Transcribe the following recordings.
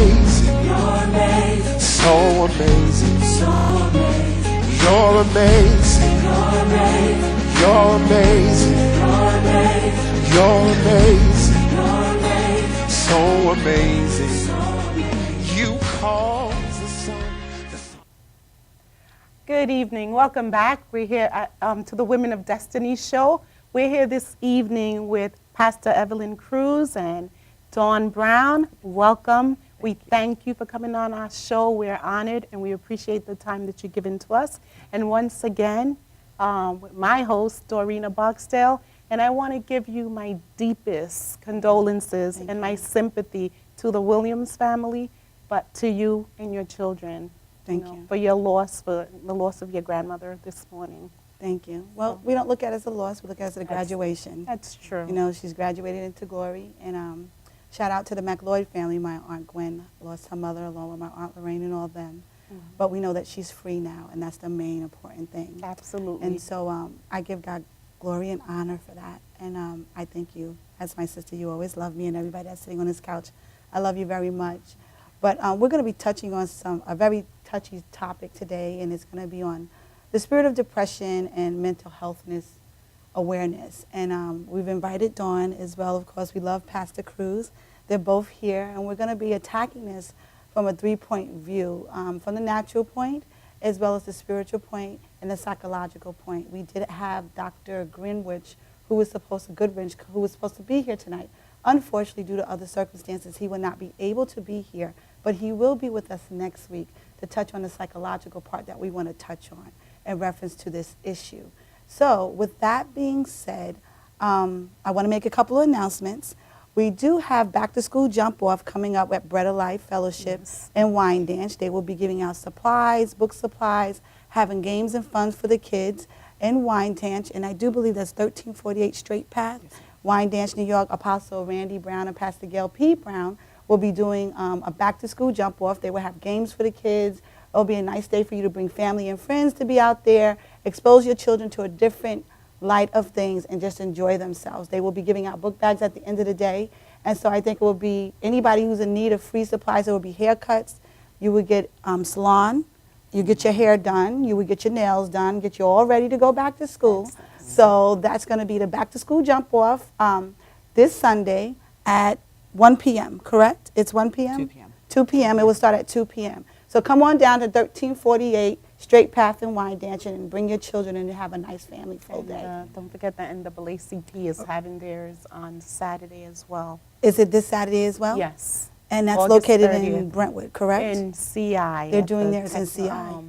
amazing. You're amazing. So amazing. So amazing. You're amazing. You're amazing. You're amazing. You're amazing. You're amazing. You're amazing. So amazing. So amazing. You cause the sun. Good evening. Welcome back. We're here to the Women of Destiny show. We're here this evening with Pastor Evelyn Cruz and Dawn Brown. Welcome. We thank you for coming on our show. We're honored and we appreciate the time that you've given to us. And once again, with my host, Dorina Barksdale, and I want to give you my deepest condolences and my sympathy to the Williams family, but to you and your children. Thank you. For your loss, for the loss of your grandmother this morning. Thank you. Well, we don't look at it as a loss. We look at it as a graduation. That's true. You know, she's graduated into glory. And shout out to the McLeod family. My Aunt Gwen lost her mother along with my Aunt Lorraine and all of them. But we know that she's free now, and that's the main important thing. Absolutely. And so I give God glory and honor for that. And I thank you. As my sister, you always love me, and everybody that's sitting on this couch, I love you very much. But we're going to be touching on a very touchy topic today, and it's going to be on the spirit of depression and mental healthness awareness. And we've invited Dawn as well. Of course, we love Pastor Cruz. They're both here, and we're going to be attacking this from a three-point view, from the natural point, as well as the spiritual point and the psychological point. We did have Dr. Goodrich, who was supposed to be here tonight. Unfortunately, due to other circumstances, he will not be able to be here, but he will be with us next week to touch on the psychological part that we want to touch on in reference to this issue. So with that being said, I want to make a couple of announcements. We do have Back to School Jump Off coming up at Bread of Life Fellowship and Wine Dance. They will be giving out supplies, book supplies, having games and fun for the kids and Wine Dance. And I do believe that's 1348 Straight Path. Wine Dance New York, Apostle Randy Brown and Pastor Gail P. Brown will be doing a back-to-school jump-off. They will have games for the kids. It'll be a nice day for you to bring family and friends to be out there, expose your children to a different light of things, and just enjoy themselves. They will be giving out book bags at the end of the day. And so I think it will be anybody who's in need of free supplies. It will be haircuts. You would get salon. You get your hair done. You would get your nails done, get you all ready to go back to school. So that's going to be the back-to-school jump-off this Sunday at 1 p.m., correct? It's 1 p.m.? 2 p.m. 2 p.m. It will start at 2 p.m. So come on down to 1348 Straight Path and Wine Dancing and bring your children and have a nice family full day. Don't forget that NAACP is having theirs on Saturday as well. Is it this Saturday as well? Yes. And that's August located 30th. in Brentwood, correct? In CI. They're at doing the theirs in CI.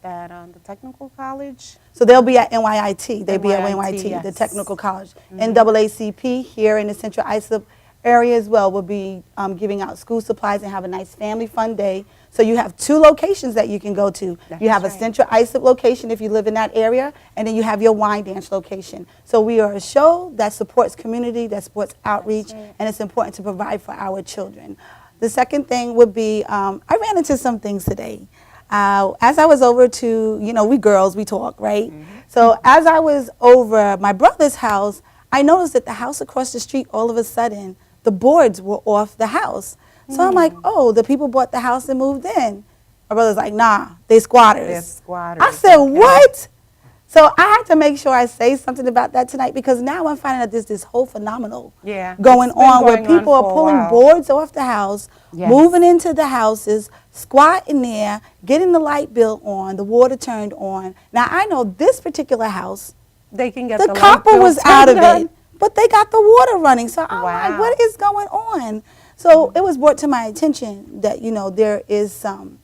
The technical college. So they'll be at NYIT. They'll be at NYIT, NYIT, the yes. technical college. NAACP here in the Central Islip area as well will be giving out school supplies and have a nice family fun day. So you have two locations that you can go to. You have a Central Islip location if you live in that area, and then you have your Wine Dance location. So we are a show that supports community, that supports outreach, and it's important to provide for our children. The second thing would be, I ran into some things today. As I was over to, we girls, we talk, right? So as I was over my brother's house, I noticed that the house across the street, all of a sudden, the boards were off the house. So I'm like, oh, the people bought the house and moved in. My brother's like, nah, they squatters. They're squatters. I said, what? So I had to make sure I say something about that tonight because now I'm finding out there's this whole phenomenal going on where people are pulling boards off the house, moving into the houses, squatting there, getting the light bill on, the water turned on. Now I know this particular house, they can get the copper was out of it, but they got the water running. So I'm like, what is going on? So it was brought to my attention that, there is some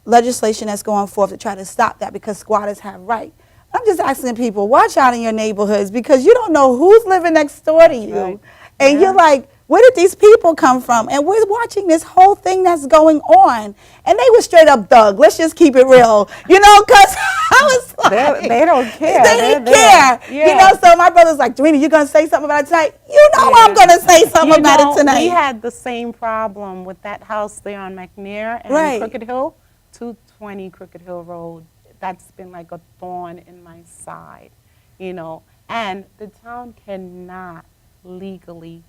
legislation that's going forth to try to stop that because squatters have right. I'm just asking people, watch out in your neighborhoods because you don't know who's living next door to you. And you're like, where did these people come from? And we're watching this whole thing that's going on. And they were straight up thug. Let's just keep it real. Because I was like. They don't care. They didn't care. So my brother's like, Dorina, you going to say something about it tonight? I'm going to say something about it tonight. We had the same problem with that house there on McNair and Crooked Hill, 220 Crooked Hill Road. That's been like a thorn in my side, and the town cannot legally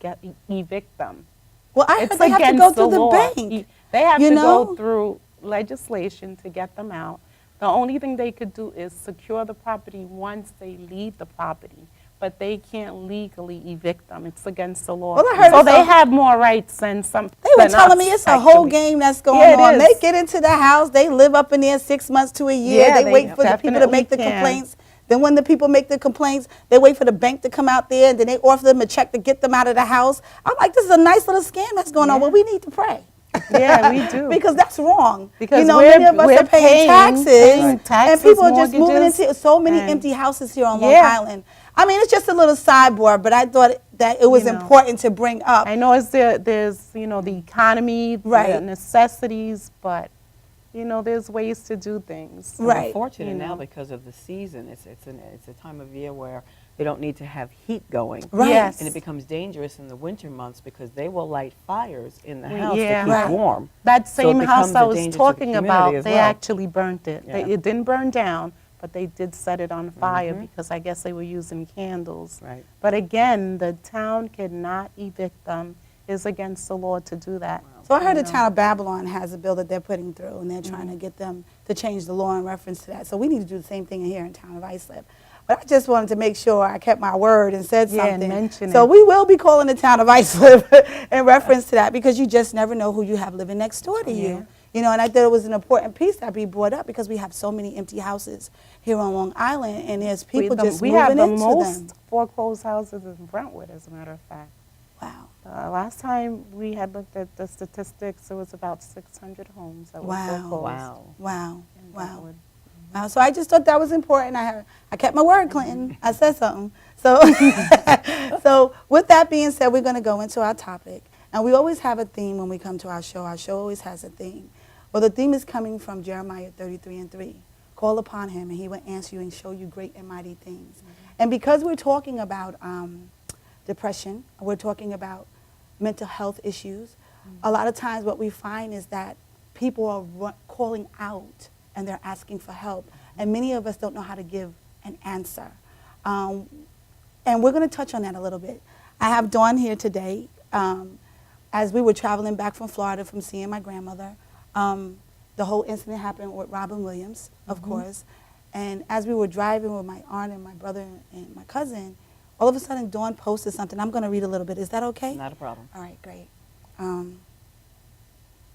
evict them. Well, I heard It's they have to against go through the law. bank. They have You to know? go through legislation to get them out. The only thing they could do is secure the property once they leave the property, but they can't legally evict them. It's against the law. Well, I heard so it's they a- have more rights than some. They were than telling us, me it's a whole actually. game that's going Yeah, it on. is. They get into the house, they live up in there 6 months to a year. Yeah, they they wait for the people to definitely make the can. complaints. Then when the people make the complaints, they wait for the bank to come out there, and then they offer them a check to get them out of the house. I'm like, this is a nice little scam that's going on. Yeah. Well, we need to pray. Yeah, we do. Because that's wrong. Because you know, we're- many of us we're are paying taxes, paying taxes, and people are just moving mortgages, into so many and- empty houses here on Long Yeah. Island. I mean, it's just a little sidebar, but I thought that it was You know. important to bring up. I know there's the economy, Right. the necessities, but there's ways to do things. And Right. We're fortunate You now know. because of the season. It's a time of year where they don't need to have heat going. Right. Yes. And it becomes dangerous in the winter months because they will light fires in the We- house yeah. to keep Right. warm. That So it same house becomes I a was danger to the talking community about, as they well. actually burnt it. Yeah. It didn't burn down, but they did set it on fire Mhm. because I guess they were using candles. Right. But again, the town cannot evict them. It's against the law to do that. So I heard you the know. town of Babylon has a bill that they're putting through, and they're trying to get them to change the law in reference to that. So we need to do the same thing here in town of Islip. But I just wanted to make sure I kept my word and said Yeah, and something. mention So it. we will be calling the town of Islip in reference to that, because you just never know who you have living next door to Yeah. you. You know, and I thought it was an important piece that be brought up because we have so many empty houses here on Long Island, and there's people just we moving have the into most them. foreclosed houses in Brentwood, as a matter of fact. Wow. Last time we had looked at the statistics, it was about 600 homes that were Wow. foreclosed Wow. Wow. in Wow. Brentwood. So I just thought that was important. I kept my word, Clinton. I said something. So, so with that being said, we're going to go into our topic. And we always have a theme when we come to our show. Our show always has a theme. Well, the theme is coming from Jeremiah 33:3. Call upon him, and he will answer you and show you great and mighty things. And because we're talking about depression, we're talking about mental health issues, a lot of times what we find is that people are calling out and they're asking for help. And many of us don't know how to give an answer. And we're going to touch on that a little bit. I have Dawn here today. As we were traveling back from Florida from seeing my grandmother, the whole incident happened with Robin Williams, of course. And as we were driving with my aunt and my brother and my cousin, all of a sudden Dawn posted something. I'm going to read a little bit. Is that okay? Not a problem. All right, great.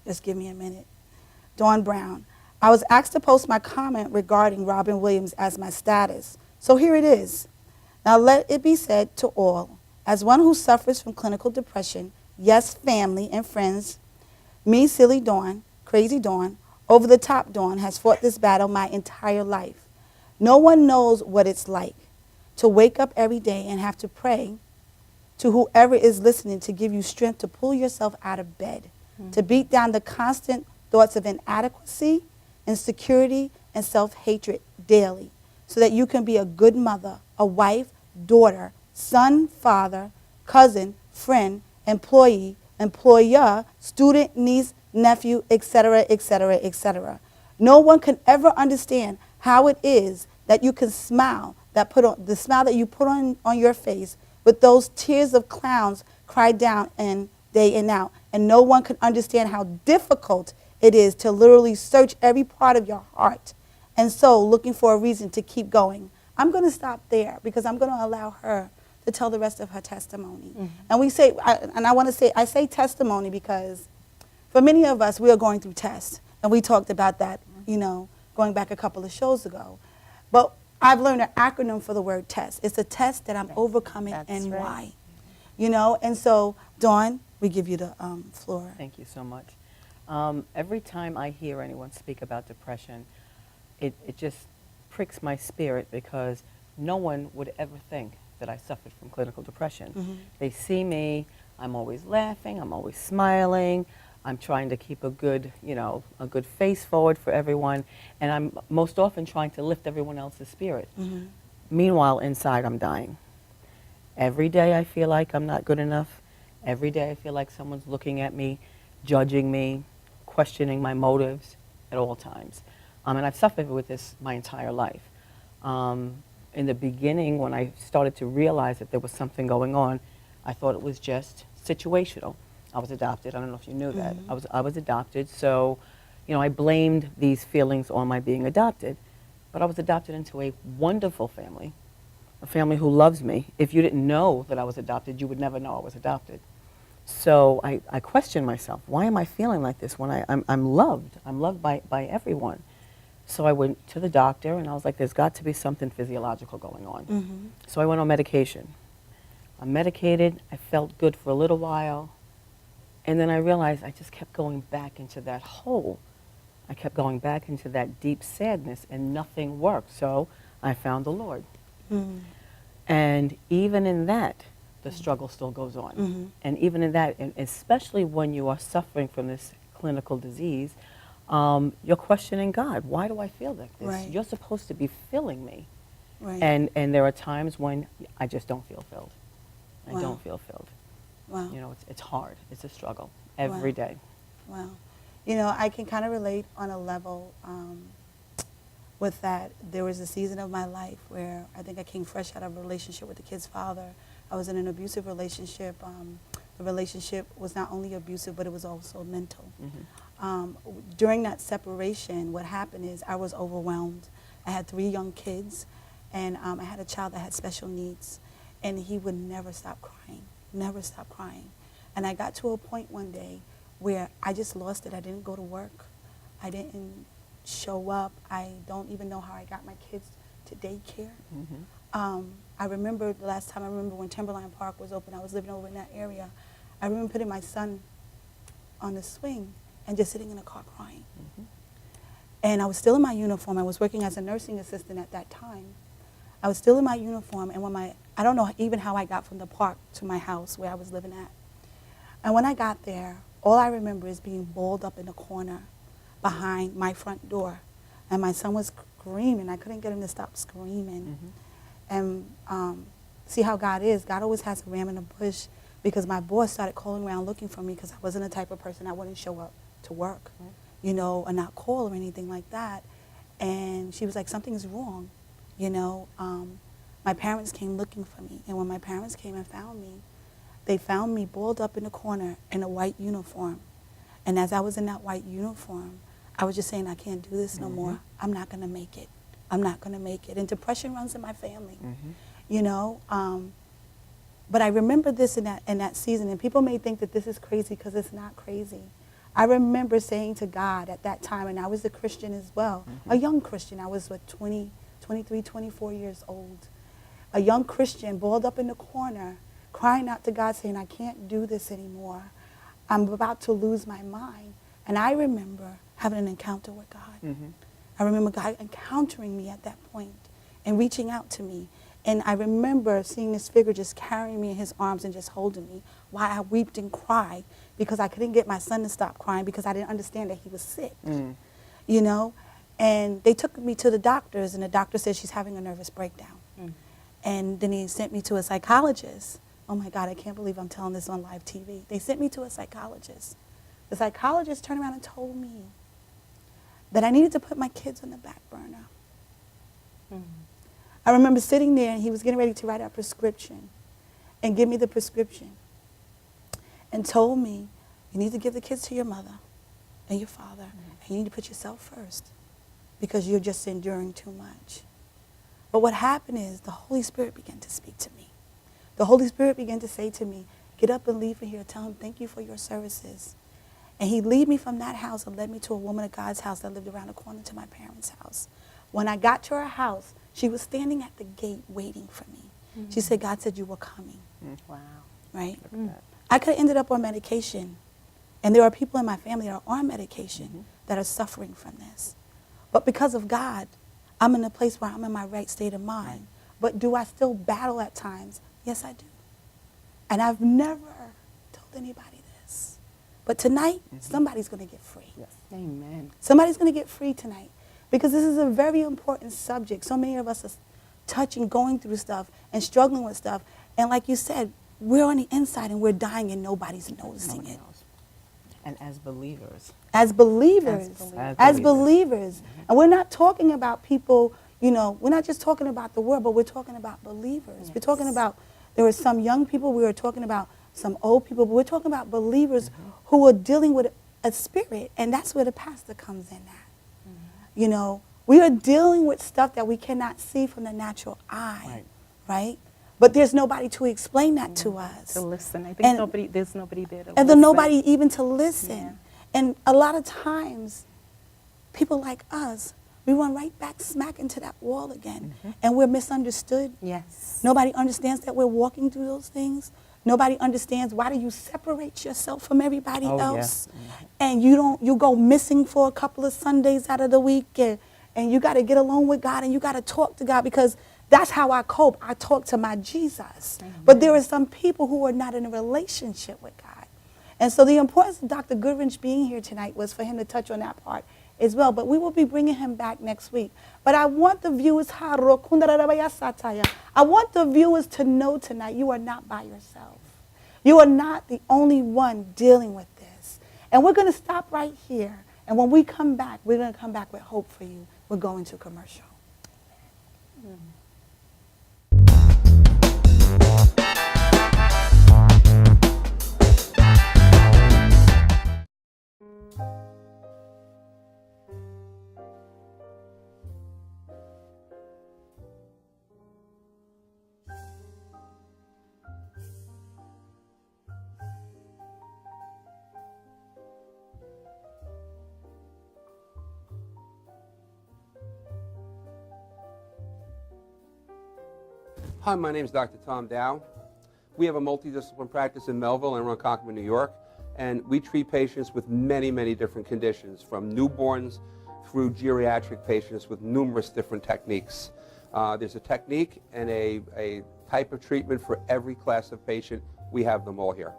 Just give me a minute. Dawn Brown. I was asked to post my comment regarding Robin Williams as my status. So here it is. Now let it be said to all, as one who suffers from clinical depression, yes, family and friends, me, silly Dawn, crazy Dawn, over the top Dawn, has fought this battle my entire life. No one knows what it's like to wake up every day and have to pray to whoever is listening to give you strength to pull yourself out of bed, to beat down the constant thoughts of inadequacy, insecurity, and self-hatred daily, so that you can be a good mother, a wife, daughter, son, father, cousin, friend, employee, employer, student, niece, nephew, etc., etc., etc. No one can ever understand how it is that you can smile, the smile that you put on your face, with those tears of clowns cry down and day and out. And no one can understand how difficult it is to literally search every part of your heart and soul looking for a reason to keep going. I'm going to stop there because I'm going to allow her to tell the rest of her testimony. And we say, I say testimony because for many of us, we are going through tests. And we talked about that, going back a couple of shows ago. But I've learned an acronym for the word test. It's a test that I'm overcoming and right. why. And so, Dawn, we give you the floor. Thank you so much. Every time I hear anyone speak about depression, it just pricks my spirit because no one would ever think that I suffered from clinical depression. They see me, I'm always laughing, I'm always smiling, I'm trying to keep a good face forward for everyone, and I'm most often trying to lift everyone else's spirit. Meanwhile, inside I'm dying. Every day I feel like I'm not good enough. Every day I feel like someone's looking at me, judging me, questioning my motives at all times. And I've suffered with this my entire life. In the beginning, when I started to realize that there was something going on, I thought it was just situational. I was adopted. I don't know if you knew that. I was adopted. So, I blamed these feelings on my being adopted. But I was adopted into a wonderful family, a family who loves me. If you didn't know that I was adopted, you would never know I was adopted. So I questioned myself. Why am I feeling like this when I'm loved? I'm loved by everyone. So I went to the doctor, and I was like, there's got to be something physiological going on. So I went on medication. I'm medicated. I felt good for a little while. And then I realized I just kept going back into that hole. I kept going back into that deep sadness, and nothing worked. So I found the Lord. And even in that, the struggle still goes on. And even in that, and especially when you are suffering from this clinical disease, you're questioning God. Why do I feel like this? Right. You're supposed to be filling me. Right. And there are times when I just don't feel filled. I Wow. don't feel filled. Wow. It's hard. It's a struggle every Wow. day. Wow. I can kind of relate on a level with that. There was a season of my life where I think I came fresh out of a relationship with the kid's father. I was in an abusive relationship. The relationship was not only abusive, but it was also mental. During that separation, what happened is I was overwhelmed. I had 3 young kids, and I had a child that had special needs, and he would never stop crying, never stop crying. And I got to a point one day where I just lost it. I didn't go to work. I didn't show up. I don't even know how I got my kids to daycare. I remember the last time, when Timberline Park was open, I was living over in that area. I remember putting my son on the swing and just sitting in the car crying. And I was still in my uniform. I was working as a nursing assistant at that time. I was still in my uniform, and I don't know even how I got from the park to my house where I was living at. And when I got there, all I remember is being balled up in the corner behind my front door. And my son was screaming. I couldn't get him to stop screaming. And see how God is. God always has a ram in the bush, because my boss started calling around looking for me because I wasn't the type of person that wouldn't show up to work, or not call or anything like that. And she was like, something's wrong. My parents came looking for me. And when my parents came and found me, they found me balled up in the corner in a white uniform. And as I was in that white uniform, I was just saying, I can't do this no more. I'm not going to make it. I'm not going to make it. And depression runs in my family, But I remember this in that season, and people may think that this is crazy because it's not crazy. I remember saying to God at that time, and I was a Christian as well, a young Christian. I was, 23, 24 years old. A young Christian balled up in the corner, crying out to God, saying, I can't do this anymore. I'm about to lose my mind. And I remember having an encounter with God. I remember God encountering me at that point and reaching out to me. And I remember seeing this figure just carrying me in his arms and just holding me while I wept and cried because I couldn't get my son to stop crying because I didn't understand that he was sick, And they took me to the doctors, and the doctor said she's having a nervous breakdown. And then he sent me to a psychologist. Oh, my God, I can't believe I'm telling this on live TV. They sent me to a psychologist. The psychologist turned around and told me that I needed to put my kids on the back burner. I remember sitting there, and he was getting ready to write out a prescription and give me the prescription and told me, you need to give the kids to your mother and your father, and you need to put yourself first because you're just enduring too much. But what happened is the Holy Spirit began to speak to me. The Holy Spirit began to say to me, get up and leave from here. Tell him, thank you for your services. And he lead me from that house and led me to a woman of God's house that lived around the corner to my parents' house. When I got to her house, she was standing at the gate waiting for me. She said, God said you were coming. Wow. Right? I could have ended up on medication. And there are people in my family that are on medication that are suffering from this. But because of God, I'm in a place where I'm in my right state of mind. But do I still battle at times? Yes, I do. And I've never told anybody this. But tonight, somebody's going to get free. Yes. Amen. Somebody's going to get free tonight. Because this is a very important subject. So many of us are touching, going through stuff, and struggling with stuff. And like you said, we're on the inside and we're dying and nobody's noticing Nobody it. knows. And as believers. As believers. As believers. And we're not talking about people, we're not just talking about the world, but we're talking about believers. We're talking about, there were some young people we were talking about some old people, but we're talking about believers who are dealing with a spirit, and that's where the pastor comes in at. You know, we are dealing with stuff that we cannot see from the natural eye, right? But there's nobody to explain that to us. To listen. I think And- there's nobody there to listen. And there's nobody even to listen. Yeah. And a lot of times, people like us, we run right back smack into that wall again. And we're misunderstood. Yes. Nobody understands that we're walking through those things. Nobody understands why do you separate yourself from everybody Oh, yeah. else. And you go missing for a couple of Sundays out of the week, and you got to get alone with God, and you got to talk to God, because that's how I cope. I talk to my Jesus. But there are some people who are not in a relationship with God. And so the importance of Dr. Goodrich being here tonight was for him to touch on that part as well. But we will be bringing him back next week. But I want the viewers, I want the viewers to know tonight you are not by yourself. You are not the only one dealing with this. And we're going to stop right here. And when we come back, we're going to come back with hope for you. We're going to commercial. Hi, my name is Dr. Tom Dow. We have a multidisciplinary practice in Melville and Ronkonkoma, New York, and we treat patients with many, many different conditions, from newborns through geriatric patients with numerous different techniques. There's a technique and a type of treatment for every class of patient. We have them all here.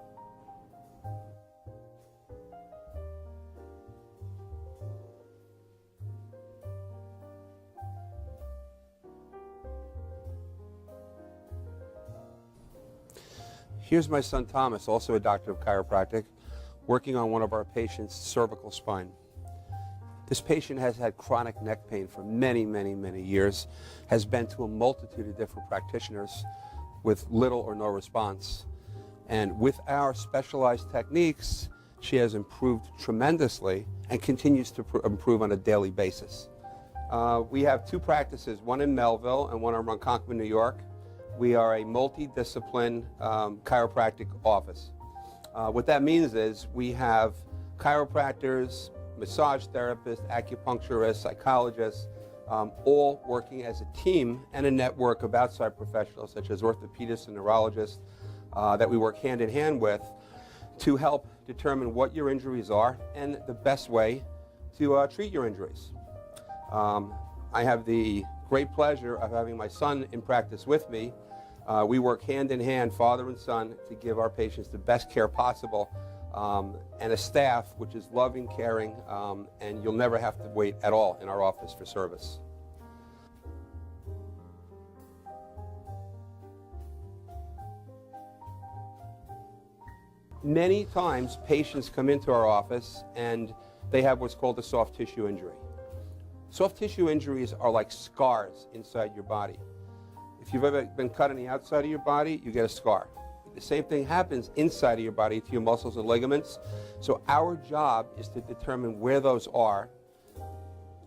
Here's my son Thomas, also a doctor of chiropractic, working on one of our patients' cervical spine. This patient has had chronic neck pain for many, many, many years, has been to a multitude of different practitioners with little or no response. And with our specialized techniques, she has improved tremendously and continues to improve on a daily basis. We have two practices, one in Melville and one in Ronkonkoma, New York. We are a multidiscipline chiropractic office. What that means is we have chiropractors, massage therapists, acupuncturists, psychologists, all working as a team and a network of outside professionals such as orthopedists and neurologists that we work hand in hand with to help determine what your injuries are and the best way to treat your injuries. I have the great pleasure of having my son in practice with me. We work hand in hand, father and son, to give our patients the best care possible, and a staff which is loving, caring, and you'll never have to wait at all in our office for service. Many times patients come into our office and they have what's called a soft tissue injury. Soft tissue injuries are like scars inside your body. If you've ever been cut on the outside of your body, you get a scar. The same thing happens inside of your body to your muscles and ligaments. So our job is to determine where those are,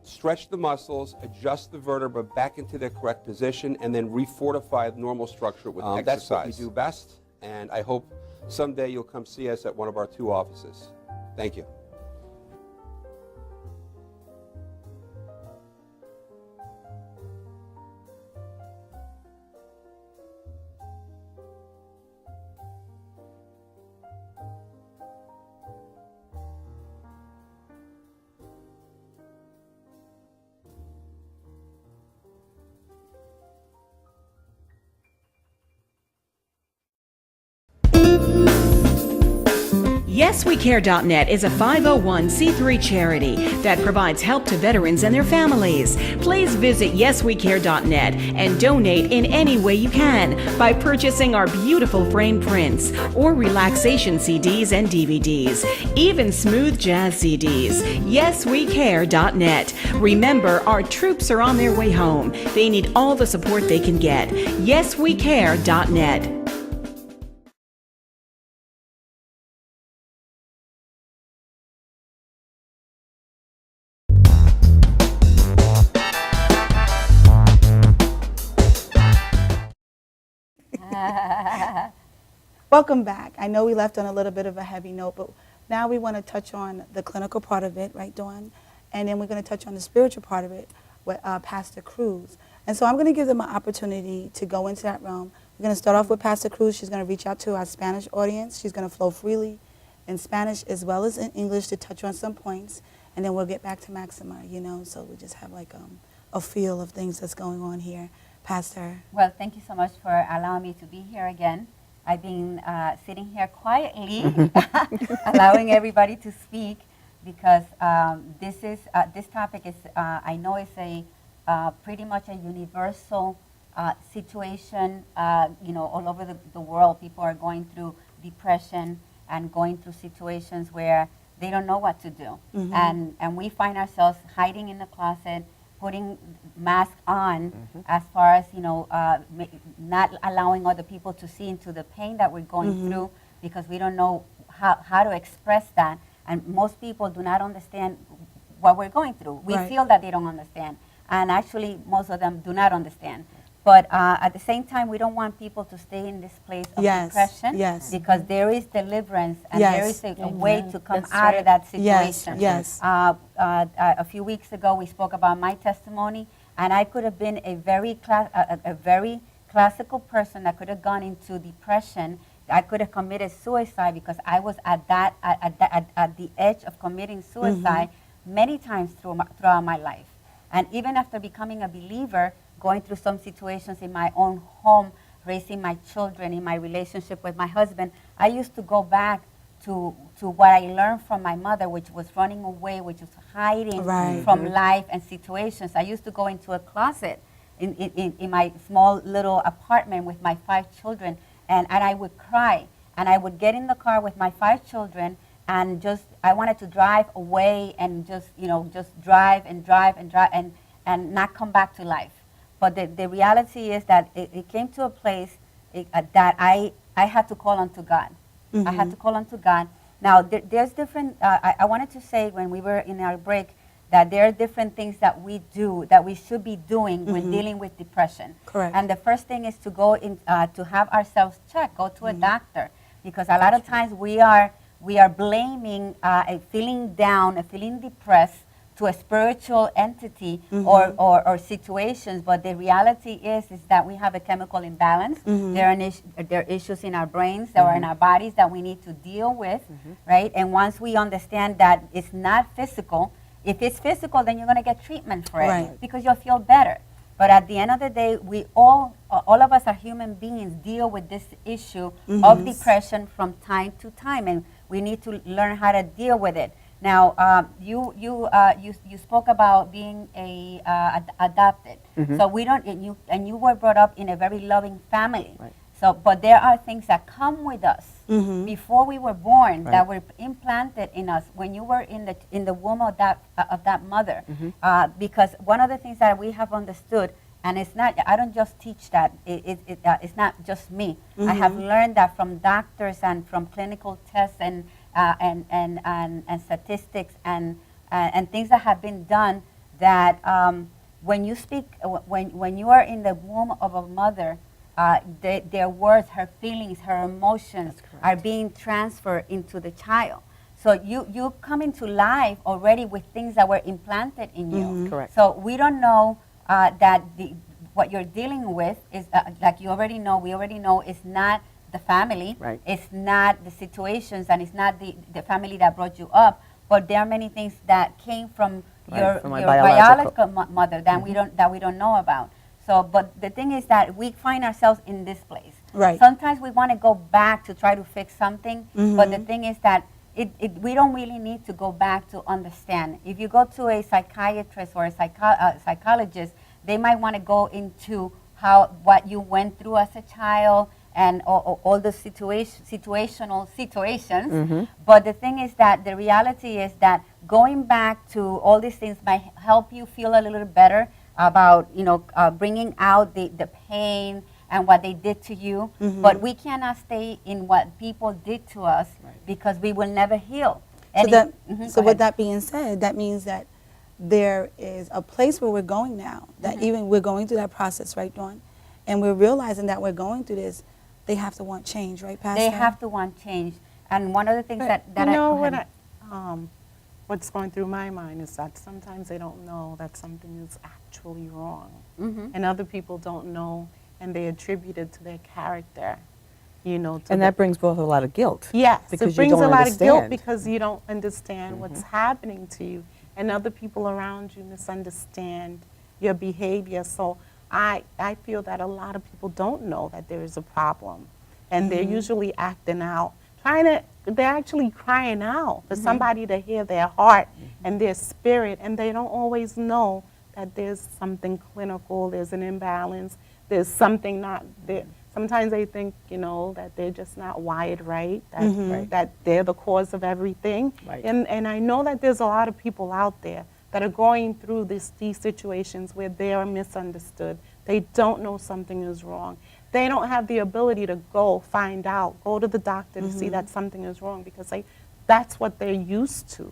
stretch the muscles, adjust the vertebra back into their correct position, and then refortify the normal structure with exercise. That's what we do best, and I hope someday you'll come see us at one of our two offices. Thank you. YesWeCare.net is a 501c3 charity that provides help to veterans and their families. Please visit YesWeCare.net and donate in any way you can by purchasing our beautiful frame prints or relaxation CDs and DVDs, even smooth jazz CDs. YesWeCare.net. Remember, our troops are on their way home. They need all the support they can get. YesWeCare.net. Welcome back. I know we left on a little bit of a heavy note, but now we want to touch on the clinical part of it, right, Dawn? And then we're going to touch on the spiritual part of it with Pastor Cruz. And so I'm going to give them an opportunity to go into that realm. We're going to start off with Pastor Cruz. She's going to reach out to our Spanish audience. She's going to flow freely in Spanish as well as in English to touch on some points. And then we'll get back to Maxima, you know, so we just have like a feel of things that's going on here. Pastor. Well, thank you so much for allowing me to be here again. I've been sitting here quietly, allowing everybody to speak, because this topic is, I know it's a pretty much a universal situation. You know, all over the world, people are going through depression and going through situations where they don't know what to do. Mm-hmm. And we find ourselves hiding in the closet, putting masks on, as far as, you know, not allowing other people to see into the pain that we're going through, because we don't know how to express that. And most people do not understand what we're going through. We Right. feel that they don't understand. And actually, most of them do not understand. But at the same time, we don't want people to stay in this place of Yes, depression, yes. because there is deliverance, and Yes. there is a way to come That's out right. of that Yes, situation. yes. A few weeks ago, we spoke about my testimony, and I could have been a very classical person that could have gone into depression. I could have committed suicide, because I was at the edge of committing suicide many times throughout my life. And even after becoming a believer, going through some situations in my own home, raising my children, in my relationship with my husband, I used to go back to what I learned from my mother, which was running away, which was hiding Right. from life and situations. I used to go into a closet in my small little apartment with my 5 children, and I would cry. And I would get in the car with my 5 children, and I wanted to drive away and just drive and not come back to life. But the reality is that it came to a place that I had to call unto God. I had to call unto God. Now, there's different, I wanted to say when we were in our break that there are different things that we do, that we should be doing when dealing with depression. Correct. And the first thing is to go in, to have ourselves checked, go to a doctor. Because a lot of times we are blaming a feeling down, a feeling depressed, to a spiritual entity or situations, but the reality is that we have a chemical imbalance. There are issues in our brains, that are in our bodies, that we need to deal with, right? And once we understand that it's not physical, if it's physical, then you're going to get treatment for it, Right. because you'll feel better. But at the end of the day, we all of us are human beings, deal with this issue of depression from time to time, and we need to learn how to deal with it. Now, you spoke about being adopted. So we don't, and you were brought up in a very loving family. Right. So, but there are things that come with us before we were born, Right. that were implanted in us when you were in the womb of that mother. Because one of the things that we have understood, and it's not, I don't just teach that, it's not just me. I have learned that from doctors and from clinical tests and statistics and things that have been done, that when you speak, when you are in the womb of a mother, their words, her feelings, her emotions are being transferred into the child. So you come into life already with things that were implanted in you. Correct. So we don't know that what you're dealing with is, like you already know, we already know, is not the family. Right. It's not the situations, and it's not the family that brought you up. But there are many things that came from Right, from my your biological mother that we don't know about. So, but the thing is that we find ourselves in this place. Right. Sometimes we want to go back to try to fix something, but the thing is that we don't really need to go back to understand. If you go to a psychiatrist or a psychologist, they might want to go into what you went through as a child and all the situational situations. But the thing is that the reality is that going back to all these things might help you feel a little better about, bringing out the pain and what they did to you. But we cannot stay in what people did to us, because we will never heal. So with that being said, that means that there is a place where we're going now, that even we're going through that process, right, Dawn? And we're realizing that we're going through this, they have to want change, right, Pastor? They have to want change. And one of the things that you know go what? ahead. What's going through my mind is that sometimes they don't know that something is actually wrong, and other people don't know, and they attribute it to their character. You know, to And that brings forth a lot of guilt. yes, because it you brings don't a lot of guilt understand. because you don't understand what's happening to you, and other people around you misunderstand your behavior. So I feel that a lot of people don't know that there is a problem, and they're usually acting out, they're actually crying out for somebody to hear their heart and their spirit, and they don't always know that there's something clinical, there's an imbalance, there's something not there. Sometimes they think, you know, that they're just not wired right, that they're the cause of everything. Right. And I know that there's a lot of people out there that are going through these situations where they are misunderstood. They don't know something is wrong. They don't have the ability to go find out, go to the doctor to see that something is wrong, because that's what they're used to.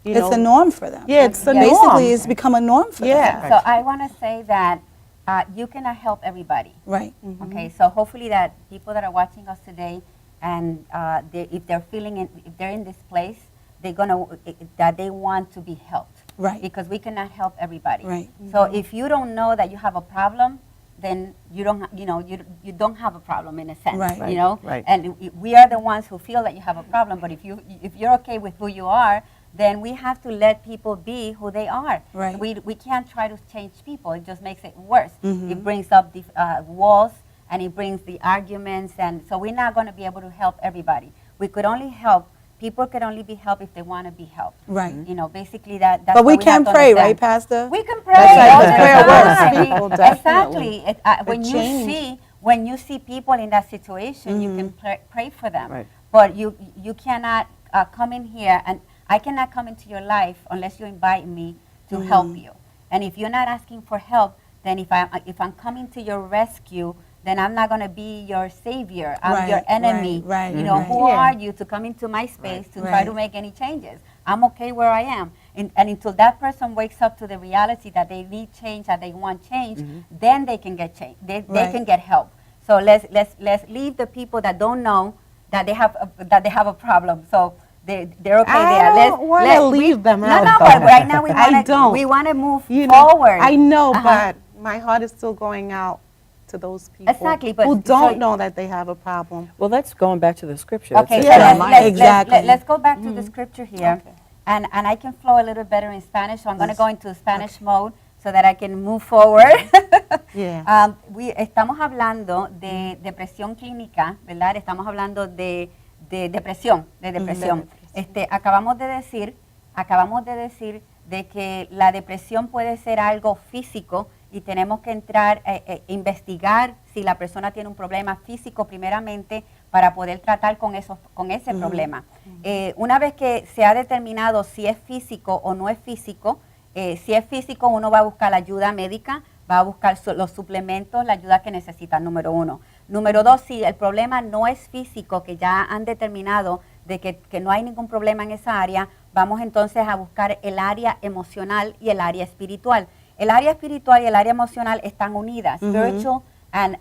You It's know? a norm for them. Yeah, it's a norm. Basically, it's become a norm for them. Yeah. So I want to say that you cannot help everybody. Right. Okay, so hopefully that people that are watching us today, and if they're if they're in this place, that they want to be helped. Right. Because we cannot help everybody. Right. So if you don't know that you have a problem, then you don't have a problem in a sense. Right. You know. Right. And we are the ones who feel that you have a problem. But if you're okay with who you are, then we have to let people be who they are. Right. We can't try to change people. It just makes it worse. It brings up the walls, and it brings the arguments, and so we're not going to be able to help everybody. We could only help. People can only be helped if they want to be helped. Right. You know, basically that's But what we have can to pray, understand. right, Pastor? We can pray. That's right, all because the prayer works. time. People Exactly. definitely. When you see people in that situation, you can pray for them. Right. But you cannot come in here, and I cannot come into your life unless you invite me to help you. And if you're not asking for help, then if I'm coming to your rescue, then I'm not going to be your savior. I'm your Right, enemy. right, you know, right. who Yeah. are you to come into my space to try Right. to make any changes? I'm okay where I am. And until that person wakes up to the reality that they need change, that they want change, then they can get change. They Right. can get help. So let's leave the people that don't know that they have a problem. So they're okay I there. don't want to leave them out. No, though. but right now we I want to move You know, forward. I know, Uh-huh. but my heart is still going out to those people Exactly, but who so- don't know that they have a problem. Well, that's going back to the scripture. Okay, That's so it. Yeah, let's exactly. go back to the scripture here, and I can flow a little better in Spanish, so I'm going to go into Spanish mode so that I can move forward. Yeah. Estamos hablando de depresión clínica, ¿verdad? Estamos hablando de depresión, acabamos de decir de que la depresión puede ser algo físico y tenemos que entrar investigar si la persona tiene un problema físico primeramente para poder tratar con ese problema. Una vez que se ha determinado si es físico o no es físico, si es físico uno va a buscar la ayuda médica, va a buscar los suplementos, la ayuda que necesita, número 1. Número 2, si el problema no es físico, que ya han determinado de que no hay ningún problema en esa área, vamos entonces a buscar el área emocional y el área espiritual. El área espiritual y el área emocional están unidas. Spiritual and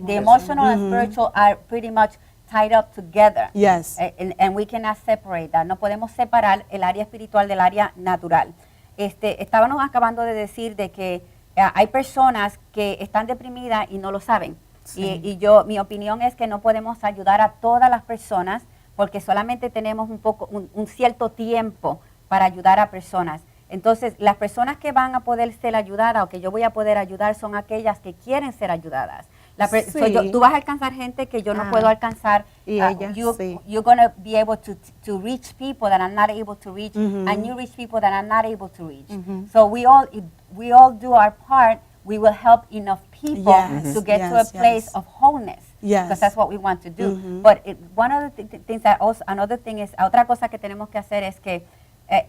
the emotional and spiritual are pretty much tied up together. Yes. And we cannot separate that. No podemos separar el área espiritual del área natural. Estábamos acabando de decir de que hay personas que están deprimidas y no lo saben. Sí. Mi opinión es que no podemos ayudar a todas las personas porque solamente tenemos un cierto tiempo para ayudar a personas. Entonces, las personas que van a poder ser ayudadas o que yo voy a poder ayudar son aquellas que quieren ser ayudadas. Sí. Tú vas a alcanzar gente que yo no puedo alcanzar. Y ellas, sí. You're going to be able to reach people that I'm not able to reach, and you reach people that I'm not able to reach. So we all do our part. We will help enough people Yes, to get to a yes, place yes. of wholeness. Yes. Because that's what we want to do. But one of the things that also, another thing is, otra cosa que tenemos que hacer es que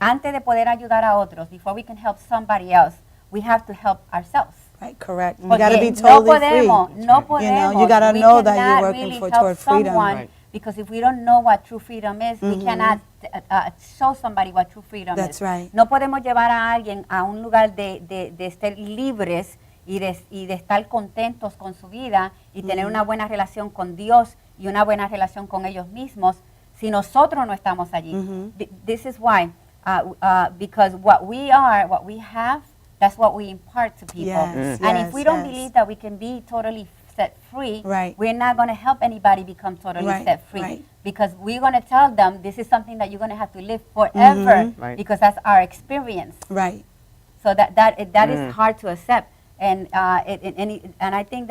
antes de poder ayudar a otros, before we can help somebody else, we have to help ourselves. Right, correct. You Porque got to be no totally podemos, free. no podemos. you got to We know that cannot you're working really for help toward freedom. someone, Right. because if we don't know what true freedom is, we cannot show somebody what true freedom That's is. right. No podemos llevar a alguien a un lugar de estar libres y de estar contentos con su vida y tener una buena relación con Dios y una buena relación con ellos mismos si nosotros no estamos allí. This is why, because what we are, what we have, that's what we impart to people. Yes, And yes, if we don't yes. believe that we can be totally set free, Right. we're not going to help anybody become totally Right, set free. right. Because we're going to tell them this is something that you're going to have to live forever, Right. because that's our experience. Right. So that is hard to accept, and I think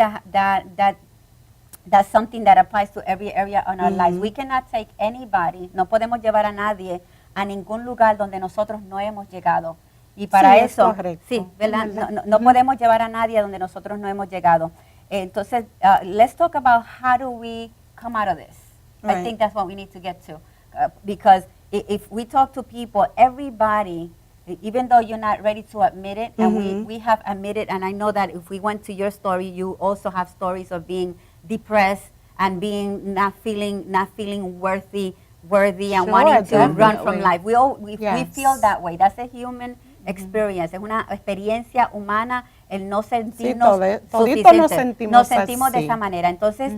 that's something that applies to every area on our lives. We cannot take anybody, no podemos llevar a nadie a ningún lugar donde nosotros no hemos llegado. Y para Sí, es eso, correcto. sí, ¿verdad? No podemos llevar a nadie a donde nosotros no hemos llegado. Entonces, let's talk about how do we come out of this. I Right. think that's what we need to get to, because if we talk to people, everybody, even though you're not ready to admit it, and we have admitted, and I know that if we went to your story, you also have stories of being depressed and being not feeling worthy and Sure, wanting to run definitely. from life. We Yes. feel that way. That's a human experience. Es una experiencia humana el no sentirnos todito nos suficientes. sentimos Nos sentimos de así. esa manera. Entonces,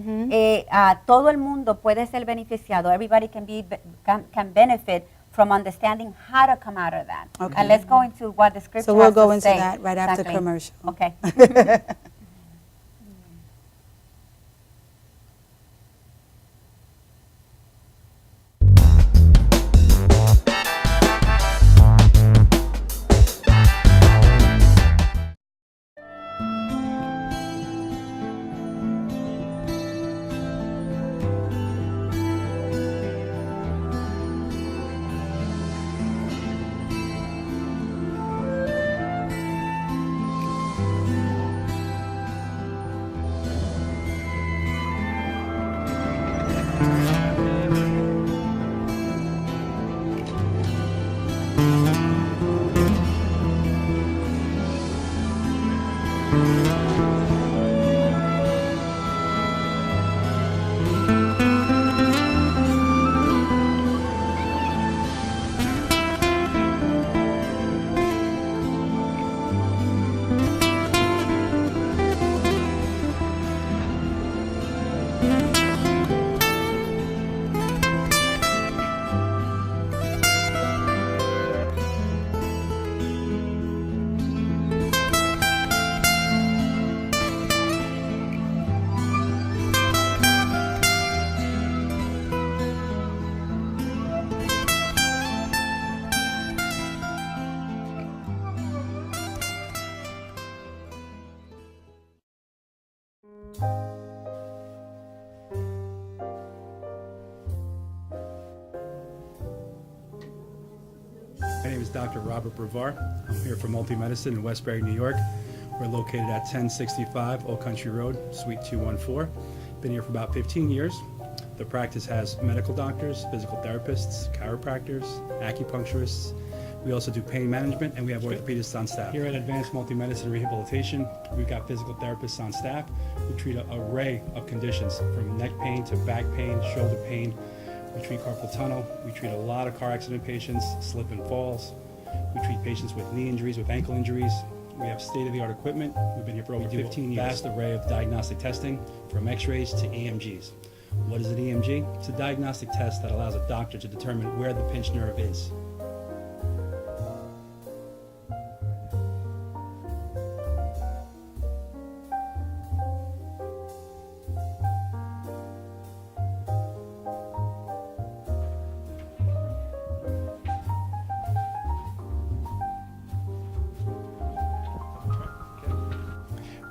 todo el mundo puede ser beneficiado. Everybody can benefit from understanding how to come out of that. Okay. And let's go into what the scripture So we'll has go to into say. that right after Exactly. commercial. Okay. My name is Dr. Robert Brevard. I'm here for Multi-Medicine in Westbury, New York. We're located at 1065 Old Country Road, Suite 214. Been here for about 15 years. The practice has medical doctors, physical therapists, chiropractors, acupuncturists. We also do pain management, and we have orthopedists on staff. Here at Advanced Multi-Medicine and Rehabilitation, we've got physical therapists on staff who treat an array of conditions, from neck pain to back pain, shoulder pain. We treat carpal tunnel. We treat a lot of car accident patients, slip and falls. We treat patients with knee injuries, with ankle injuries. We have state-of-the-art equipment. We've been here for over 15 years. Vast array of diagnostic testing, from x-rays to EMGs. What is an EMG? It's a diagnostic test that allows a doctor to determine where the pinched nerve is.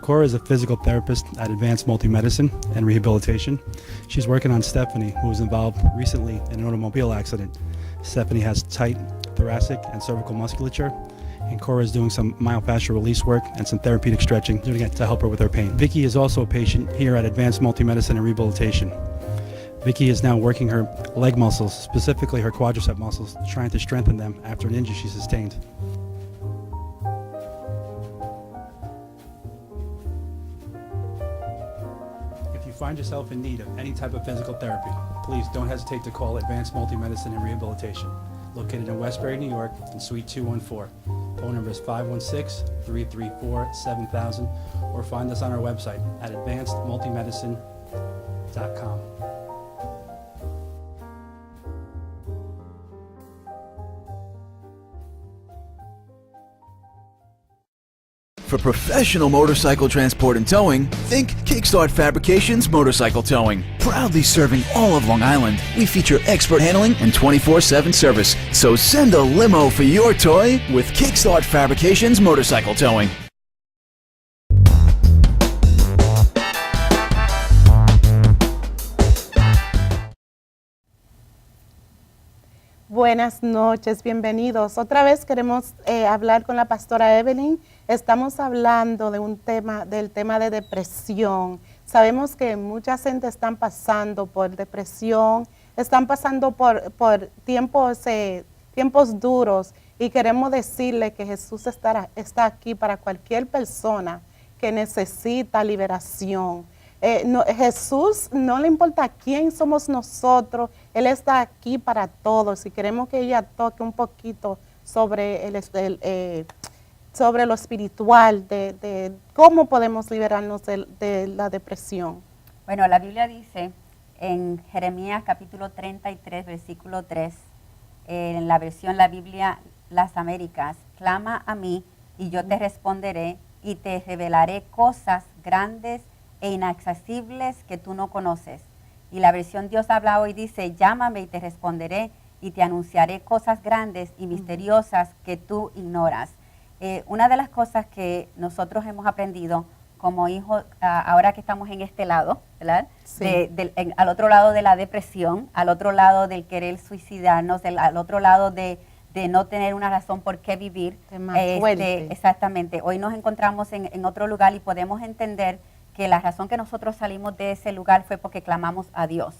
Cora is a physical therapist at Advanced Multi-Medicine and Rehabilitation. She's working on Stephanie, who was involved recently in an automobile accident. Stephanie has tight thoracic and cervical musculature, and Cora is doing some myofascial release work and some therapeutic stretching, doing it to help her with her pain. Vicky is also a patient here at Advanced Multi-Medicine and Rehabilitation. Vicky is now working her leg muscles, specifically her quadricep muscles, trying to strengthen them after an injury she sustained. If you find yourself in need of any type of physical therapy, please don't hesitate to call Advanced Multi-Medicine and Rehabilitation, located in Westbury, New York, in Suite 214. Phone number is 516-334-7000, or find us on our website at advancedmultimedicine.com. For professional motorcycle transport and towing, think Kickstart Fabrications Motorcycle Towing. Proudly serving all of Long Island, we feature expert handling and 24/7 service. So send a limo for your toy with Kickstart Fabrications Motorcycle Towing. Buenas noches, bienvenidos. Otra vez queremos hablar con la pastora Evelyn. Estamos hablando de del tema de depresión. Sabemos que mucha gente están pasando por depresión, están pasando por tiempos duros, y queremos decirle que Jesús está aquí para cualquier persona que necesita liberación. Jesús no le importa quién somos nosotros, Él está aquí para todos, y queremos que ella toque un poquito sobre sobre lo espiritual, de cómo podemos liberarnos de la depresión. Bueno, la Biblia dice en Jeremías capítulo 33, versículo 3, en la versión La Biblia Las Américas: clama a mí y yo te responderé y te revelaré cosas grandes e inaccesibles que tú no conoces. Y la versión Dios habla hoy dice: llámame y te responderé y te anunciaré cosas grandes y misteriosas que tú ignoras. Una de las cosas que nosotros hemos aprendido como hijos, ahora que estamos en este lado, ¿verdad? Sí. Al otro lado de la depresión, al otro lado del querer suicidarnos, al otro lado de no tener una razón por qué vivir. Exactamente. Hoy nos encontramos en otro lugar y podemos entender que la razón que nosotros salimos de ese lugar fue porque clamamos a Dios,